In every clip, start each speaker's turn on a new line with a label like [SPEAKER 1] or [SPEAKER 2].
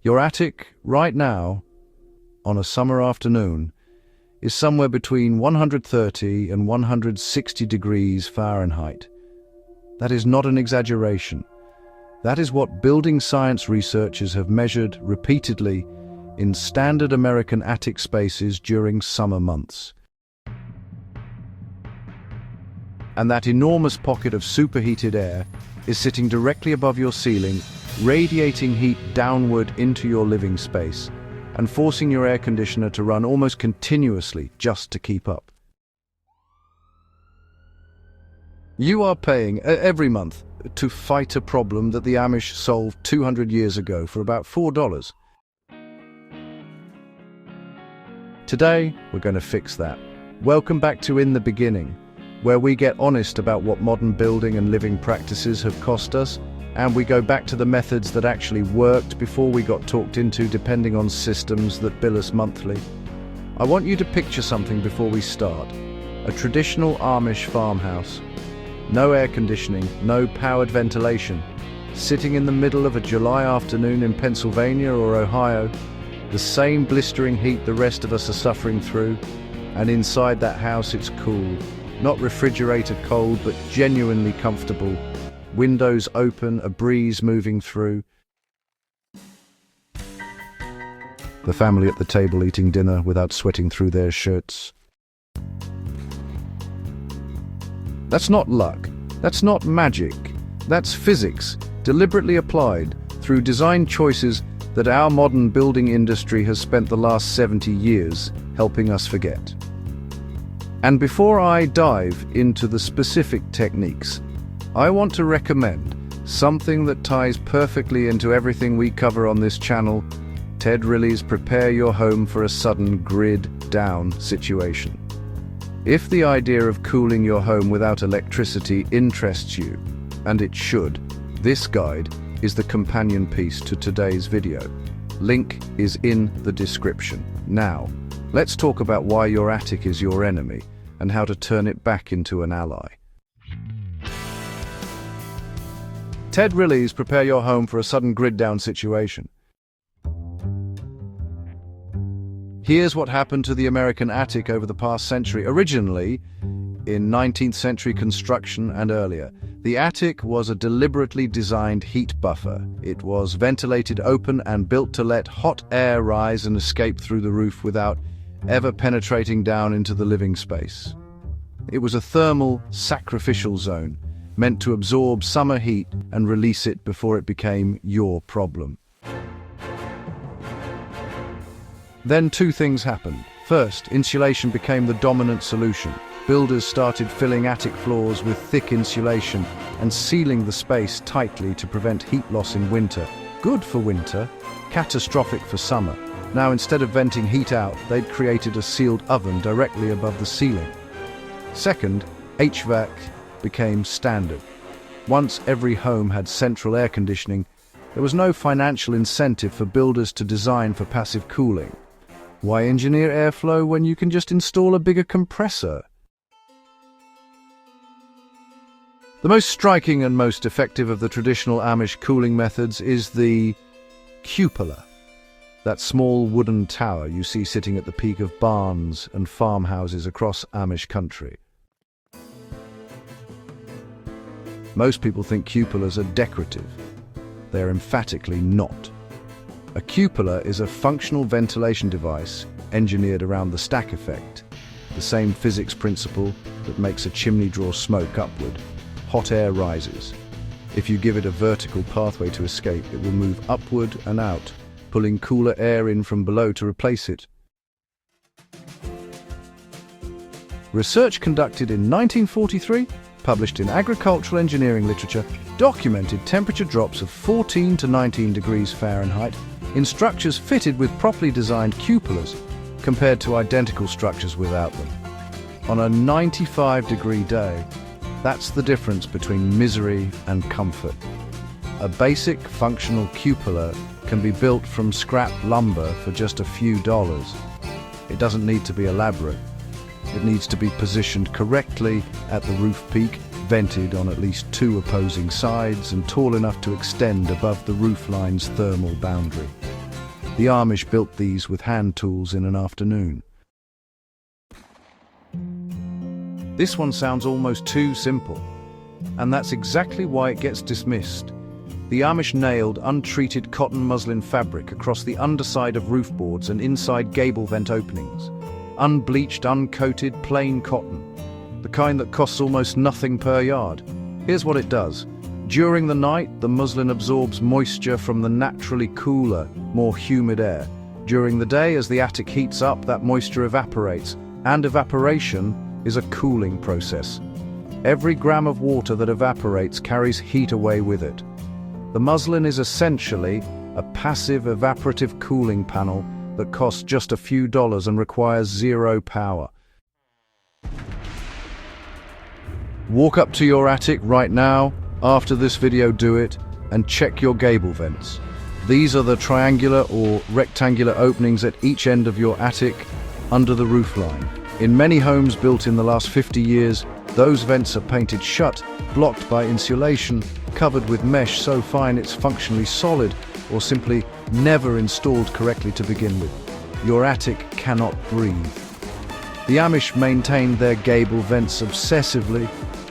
[SPEAKER 1] Your attic, right now, on a summer afternoon, is somewhere between 130 and 160 degrees Fahrenheit. That is not an exaggeration. That is what building science researchers have measured repeatedly in standard American attic spaces during summer months. And that enormous pocket of superheated air is sitting directly above your ceiling, radiating heat downward into your living space and forcing your air conditioner to run almost continuously just to keep up. You are paying every month to fight a problem that the Amish solved 200 years ago for about $4. Today, we're going to fix that. Welcome back to In the Beginning, where we get honest about what modern building and living practices have cost us, and we go back to the methods that actually worked before we got talked into depending on systems that bill us monthly. I want you to picture something before we start. A traditional Amish farmhouse. No air conditioning, no powered ventilation. Sitting in the middle of a July afternoon in Pennsylvania or Ohio, the same blistering heat the rest of us are suffering through, and inside that house it's cool. Not refrigerator cold, but genuinely comfortable. Windows open, a breeze moving through. The family at the table eating dinner without sweating through their shirts. That's not luck. That's not magic. That's physics, deliberately applied through design choices that our modern building industry has spent the last 70 years helping us forget. And before I dive into the specific techniques, I want to recommend something that ties perfectly into everything we cover on this channel: Ted Riley's Prepare Your Home for a Sudden Grid Down Situation. If the idea of cooling your home without electricity interests you, and it should, this guide is the companion piece to today's video. Link is in the description. Now, let's talk about why your attic is your enemy and how to turn it back into an ally. Ted Riley's Prepare Your Home for a Sudden Grid Down Situation. Here's what happened to the American attic over the past century. Originally, in 19th century construction and earlier, the attic was a deliberately designed heat buffer. It was ventilated open and built to let hot air rise and escape through the roof without ever penetrating down into the living space. It was a thermal sacrificial zone, meant to absorb summer heat and release it before it became your problem. Then two things happened. First, insulation became the dominant solution. Builders started filling attic floors with thick insulation and sealing the space tightly to prevent heat loss in winter. Good for winter, catastrophic for summer. Now, instead of venting heat out, they'd created a sealed oven directly above the ceiling. Second, HVAC became standard. Once every home had central air conditioning, there was no financial incentive for builders to design for passive cooling. Why engineer airflow when you can just install a bigger compressor? The most striking and most effective of the traditional Amish cooling methods is the cupola, that small wooden tower you see sitting at the peak of barns and farmhouses across Amish country. Most people think cupolas are decorative. They are emphatically not. A cupola is a functional ventilation device engineered around the stack effect, the same physics principle that makes a chimney draw smoke upward. Hot air rises. If you give it a vertical pathway to escape, it will move upward and out, pulling cooler air in from below to replace it. Research conducted in 1943, published in agricultural engineering literature, documented temperature drops of 14 to 19 degrees Fahrenheit in structures fitted with properly designed cupolas compared to identical structures without them. On a 95-degree day, that's the difference between misery and comfort. A basic functional cupola can be built from scrap lumber for just a few dollars. It doesn't need to be elaborate. It needs to be positioned correctly at the roof peak, vented on at least 2 opposing sides, and tall enough to extend above the roof line's thermal boundary. The Amish built these with hand tools in an afternoon. This one sounds almost too simple, and that's exactly why it gets dismissed. The Amish nailed untreated cotton muslin fabric across the underside of roof boards and inside gable vent openings. Unbleached, uncoated, plain cotton. The kind that costs almost nothing per yard. Here's what it does. During the night, the muslin absorbs moisture from the naturally cooler, more humid air. During the day, as the attic heats up, that moisture evaporates, and evaporation is a cooling process. Every gram of water that evaporates carries heat away with it. The muslin is essentially a passive evaporative cooling panel that costs just a few dollars and requires zero power. Walk up to your attic right now, after this video do it, and check your gable vents. These are the triangular or rectangular openings at each end of your attic under the roofline. In many homes built in the last 50 years, those vents are painted shut, blocked by insulation, covered with mesh so fine it's functionally solid, or simply never installed correctly to begin with. Your attic cannot breathe. The Amish maintained their gable vents obsessively,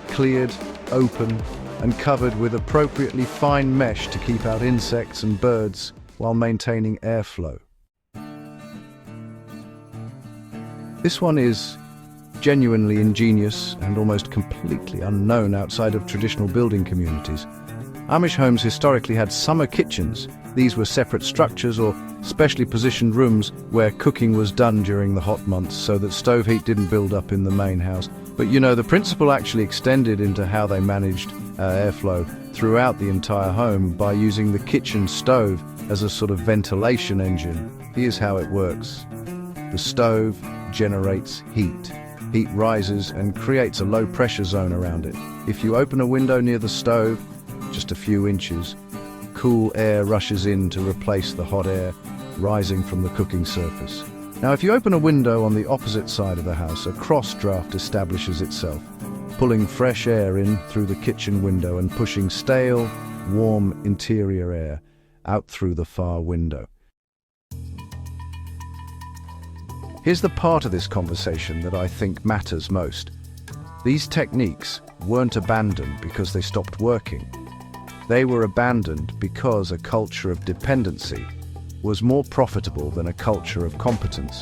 [SPEAKER 1] cleared, open, and covered with appropriately fine mesh to keep out insects and birds while maintaining airflow. This one is genuinely ingenious and almost completely unknown outside of traditional building communities. Amish homes historically had summer kitchens. These were separate structures or specially positioned rooms where cooking was done during the hot months so that stove heat didn't build up in the main house. But the principle actually extended into how they managed airflow throughout the entire home by using the kitchen stove as a sort of ventilation engine. Here's how it works. The stove generates heat. Heat rises and creates a low pressure zone around it. If you open a window near the stove, just a few inches, cool air rushes in to replace the hot air rising from the cooking surface. Now, if you open a window on the opposite side of the house, a cross draft establishes itself, pulling fresh air in through the kitchen window and pushing stale, warm interior air out through the far window. Here's the part of this conversation that I think matters most. These techniques weren't abandoned because they stopped working. They were abandoned because a culture of dependency was more profitable than a culture of competence.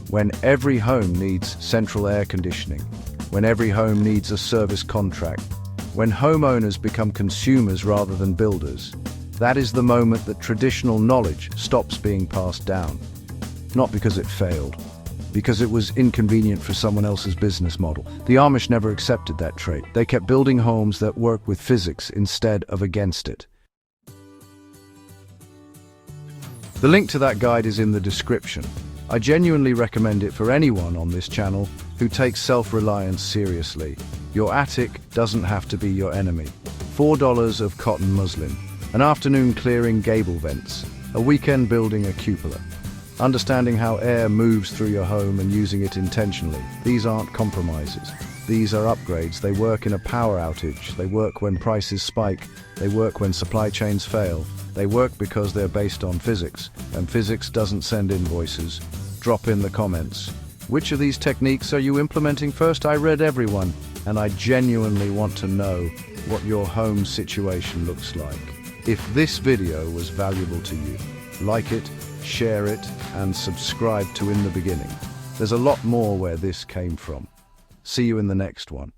[SPEAKER 1] When every home needs central air conditioning, when every home needs a service contract, when homeowners become consumers rather than builders, that is the moment that traditional knowledge stops being passed down. Not because it failed, because it was inconvenient for someone else's business model. The Amish never accepted that trait. They kept building homes that work with physics instead of against it. The link to that guide is in the description. I genuinely recommend it for anyone on this channel who takes self-reliance seriously. Your attic doesn't have to be your enemy. $4 of cotton muslin, an afternoon clearing gable vents, a weekend building a cupola. Understanding how air moves through your home and using it intentionally. These aren't compromises. These are upgrades. They work in a power outage. They work when prices spike. They work when supply chains fail. They work because they're based on physics, and physics doesn't send invoices. Drop in the comments. Which of these techniques are you implementing first? I read everyone, and I genuinely want to know what your home situation looks like. If this video was valuable to you, like it, share it, and subscribe to In the Beginning. There's a lot more where this came from. See you in the next one.